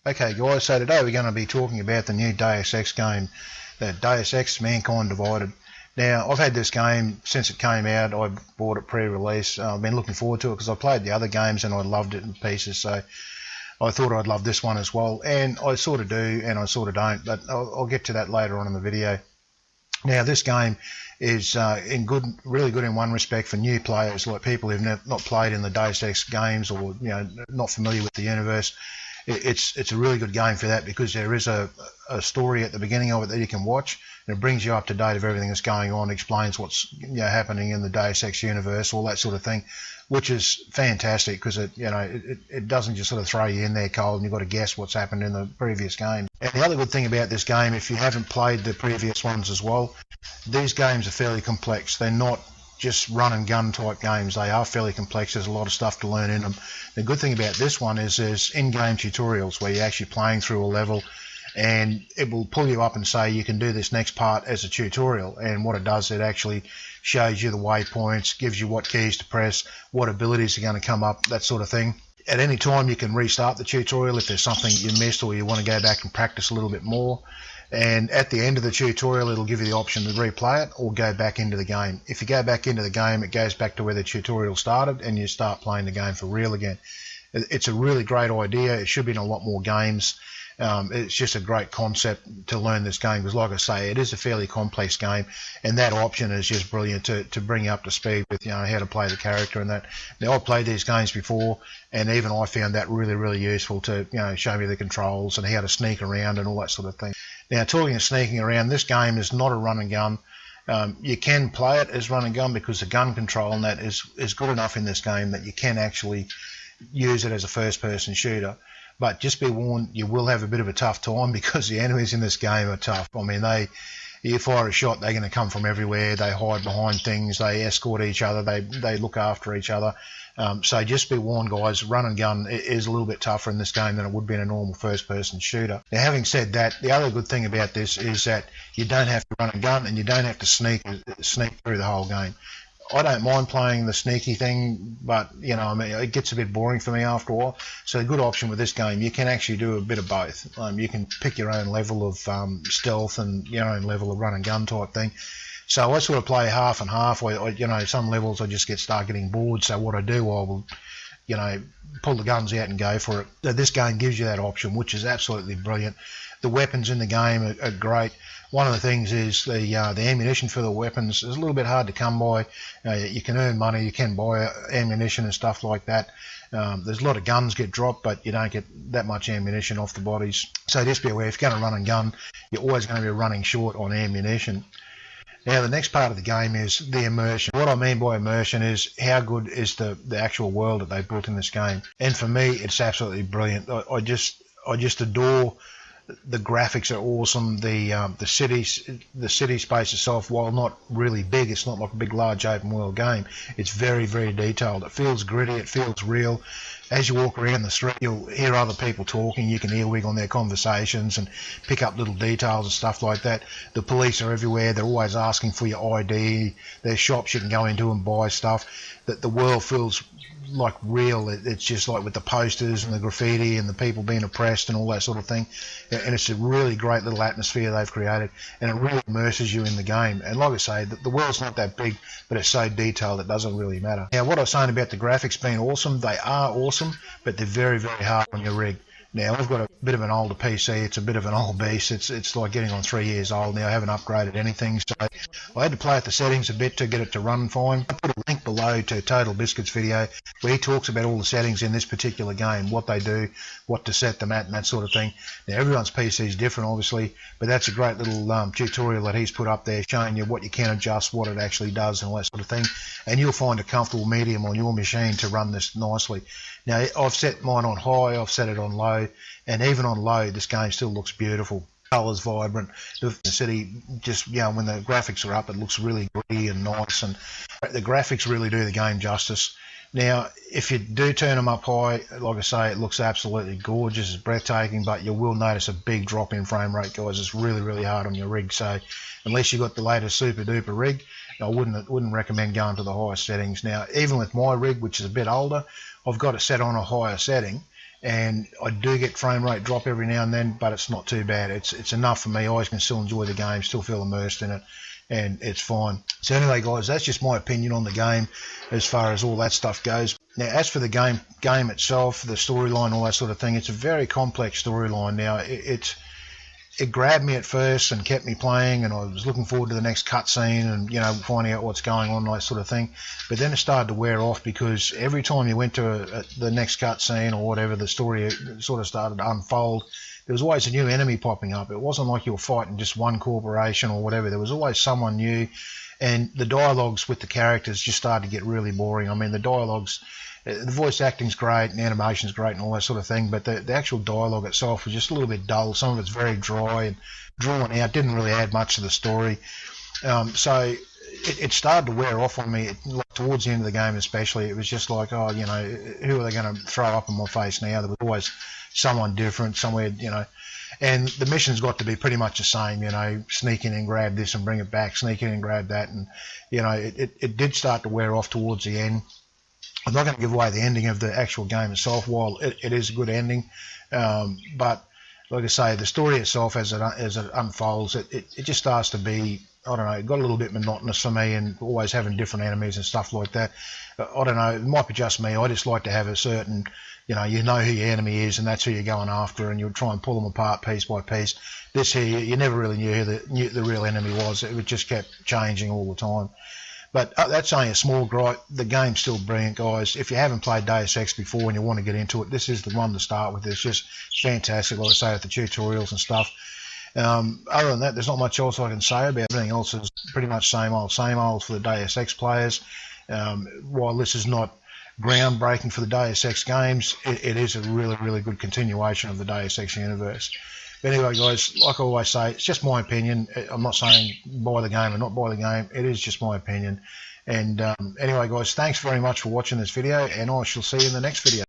Okay guys, so today we're going to be talking about the new Deus Ex game, the Deus Ex Mankind Divided. Now, I've had this game since it came out. I bought it pre-release. I've been looking forward to it because I played the other games and I loved it in pieces, so I thought I'd love this one as well. And I sort of do and I sort of don't, but I'll get to that later on in the video. Now, this game is really good in one respect for new players, like people who've not played in the Deus Ex games or not familiar with the universe. It's a really good game for that because there is a story at the beginning of it that you can watch, and it brings you up to date of everything that's going on, explains what's happening in the Deus Ex universe, all that sort of thing, which is fantastic because it doesn't just sort of throw you in there cold and you've got to guess what's happened in the previous game. And the other good thing about this game, if you haven't played the previous ones as well, these games are fairly complex. They're not just run and gun type games. They are fairly complex. There's a lot of stuff to learn in them. The good thing about this one is there's in-game tutorials where you're actually playing through a level and it will pull you up and say you can do this next part as a tutorial, and what it does, it actually shows you the waypoints, gives you what keys to press, what abilities are going to come up, that sort of thing. At any time you can restart the tutorial if there's something you missed or you want to go back and practice a little bit more. And at the end of the tutorial it'll give you the option to replay it or go back into the game. If you go back into the game, it goes back to where the tutorial started and you start playing the game for real again. It's a really great idea. It should be in a lot more games. It's just a great concept to learn this game because, like I say, it is a fairly complex game, and that option is just brilliant to bring you up to speed with how to play the character and that. Now, I've played these games before, and even I found that really useful to show me the controls and how to sneak around and all that sort of thing. Now, talking of sneaking around, this game is not a run and gun. You can play it as run and gun because the gun control and that is good enough in this game that you can actually use it as a first-person shooter. But just be warned, you will have a bit of a tough time because the enemies in this game are tough. I mean, you fire a shot, they're going to come from everywhere. They hide behind things. They escort each other. They look after each other. So just be warned, guys, run and gun is a little bit tougher in this game than it would be in a normal first-person shooter. Now, having said that, the other good thing about this is that you don't have to run and gun and you don't have to sneak through the whole game. I don't mind playing the sneaky thing, but it gets a bit boring for me after a while. So a good option with this game, you can actually do a bit of both. You can pick your own level of stealth and your own level of run and gun type thing. So I sort of play half and half. Some levels I just start getting bored. So what I do, I will, pull the guns out and go for it. So this game gives you that option, which is absolutely brilliant. The weapons in the game are great. One of the things is the ammunition for the weapons is a little bit hard to come by. You can earn money, you can buy ammunition and stuff like that. There's a lot of guns get dropped, but you don't get that much ammunition off the bodies. So just be aware, if you're going to run and gun, you're always going to be running short on ammunition. Now, the next part of the game is the immersion. What I mean by immersion is how good is the actual world that they built in this game. And for me, it's absolutely brilliant. I just adore. The graphics are awesome. The city space itself, while not really big, it's not like a big large open world game. It's very detailed. It feels gritty. It feels real. As you walk around the street, you'll hear other people talking. You can earwig on their conversations and pick up little details and stuff like that. The police are everywhere. They're always asking for your ID. There's shops you can go into and buy stuff. That the world feels like real. It's just like with the posters and the graffiti and the people being oppressed and all that sort of thing, and it's a really great little atmosphere they've created, and it really immerses you in the game. And like I say, the world's not that big, but it's so detailed it doesn't really matter. Now, what I was saying about the graphics being awesome, they are awesome, but they're very hard on your rig. Now, I've got a bit of an older PC. It's a bit of an old beast. It's like getting on 3 years old now. I haven't upgraded anything, so I had to play with the settings a bit to get it to run fine. I put a link below to Total Biscuit's video where he talks about all the settings in this particular game, what they do, what to set them at, and that sort of thing. Now, everyone's PC is different, obviously, but that's a great little tutorial that he's put up there showing you what you can adjust, what it actually does, and all that sort of thing. And you'll find a comfortable medium on your machine to run this nicely. Now, I've set mine on high, I've set it on low, and even on low, this game still looks beautiful. Colours vibrant. The city, just when the graphics are up, it looks really gritty and nice, and the graphics really do the game justice. Now, if you do turn them up high, like I say, it looks absolutely gorgeous, it's breathtaking, but you will notice a big drop in frame rate, guys. It's really hard on your rig, so unless you've got the latest super duper rig, I wouldn't recommend going to the highest settings. Now, even with my rig, which is a bit older, I've got it set on a higher setting, and I do get frame rate drop every now and then, but it's not too bad. It's enough for me. I always can still enjoy the game, still feel immersed in it, and it's fine. So anyway, guys, that's just my opinion on the game as far as all that stuff goes. Now, as for the game itself, the storyline, all that sort of thing, it's a very complex storyline. Now, it grabbed me at first and kept me playing, and I was looking forward to the next cutscene and, you know, finding out what's going on, that sort of thing. But then it started to wear off, because every time you went to the next cutscene or whatever, the story sort of started to unfold. There was always a new enemy popping up. It wasn't like you were fighting just one corporation or whatever. There was always someone new, and the dialogues with the characters just started to get really boring. I mean, the dialogues, the voice acting's great and the animation's great and all that sort of thing, but the actual dialogue itself was just a little bit dull. Some of it's very dry and drawn out, didn't really add much to the story. So it started to wear off on me, like towards the end of the game especially. It was just like, oh, you know, who are they going to throw up in my face now? There was always someone different somewhere, you know. And the missions got to be pretty much the same, you know, sneak in and grab this and bring it back, sneak in and grab that. And, you know, it did start to wear off towards the end. I'm not going to give away the ending of the actual game itself, while it is a good ending. But like I say, the story itself, as it unfolds, it just starts to be, I don't know, it got a little bit monotonous for me, and always having different enemies and stuff like that. I don't know, it might be just me. I just like to have a certain, you know who your enemy is, and that's who you're going after, and you'll try and pull them apart piece by piece. This here, you never really knew who the real enemy was. It just kept changing all the time. But that's only a small gripe. The game's still brilliant, guys. If you haven't played Deus Ex before and you want to get into it, this is the one to start with. It's just fantastic, like I say, with the tutorials and stuff. Other than that, there's not much else I can say about it. Everything else is pretty much same old for the Deus Ex players. While this is not groundbreaking for the Deus Ex games, it is a really, really good continuation of the Deus Ex universe. But anyway, guys, like I always say, it's just my opinion. I'm not saying buy the game or not buy the game. It is just my opinion. And anyway, guys, thanks very much for watching this video, and I shall see you in the next video.